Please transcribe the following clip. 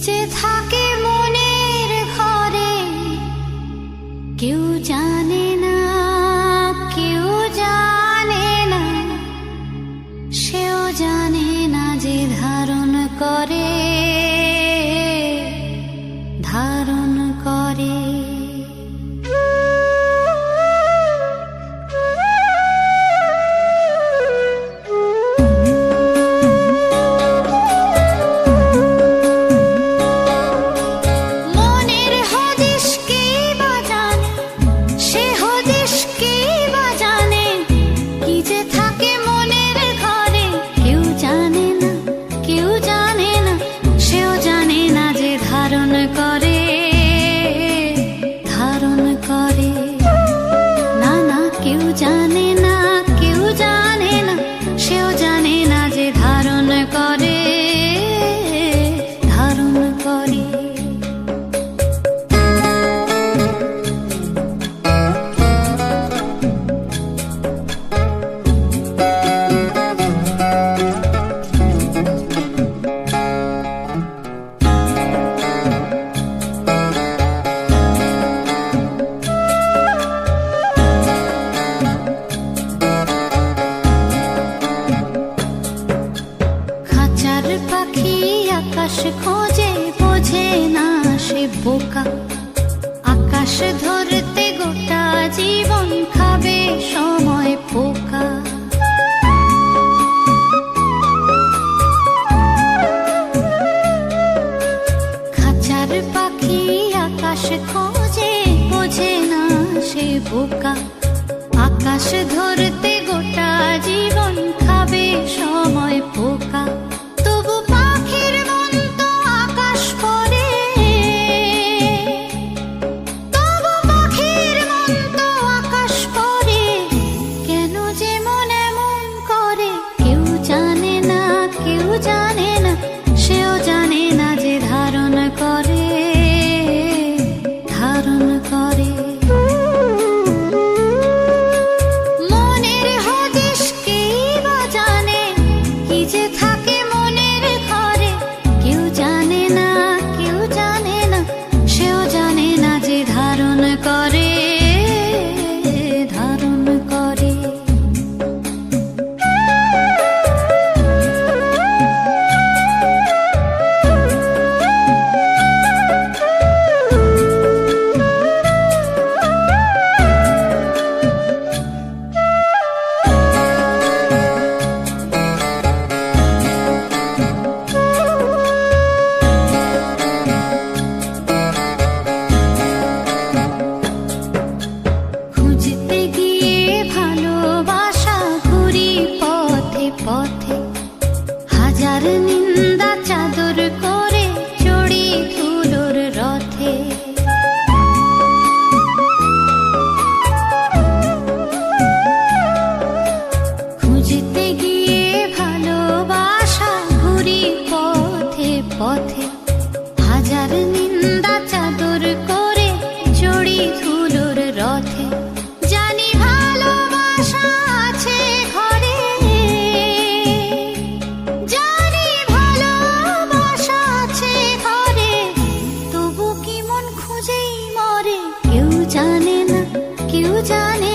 যে থাকে মনের ঘরে কেউ জানে না, কেউ জানে না, সেও জানে না যে ধারণ করে, ধারণ করে। আকাশ খোঁজে বোঝে না সে বোকা, আকাশ ধরতে গোটা জীবন খাবে সময় পোকা। খাঁচার পাখি আকাশ খোঁজে বোঝে না সে বোকা, আকাশ ধরতে গোটা জীবন খাবে সময় পোকা। জানে না, সেও জানে না যে ধারণ করে, ধারণ করে। মনের হদিশ কেই বা জানে, কি যে থাকে মনের ঘরে কেউ জানে না, কেউ জানে না, সেও জানে না যে ধারণ করে, ধারণ করে। পথে হাজার নিন্দা চাদর করে চড়ি ধুলোর রথে, খুঁজতে গিয়ে ভালোবাসা ঘুরি পথে পথে, হাজার নিন্দা চাদর করে চড়ি ধুলোর রথে। জানি ভালোবাসা আছে ঘরে, জানে না, কেউ জানে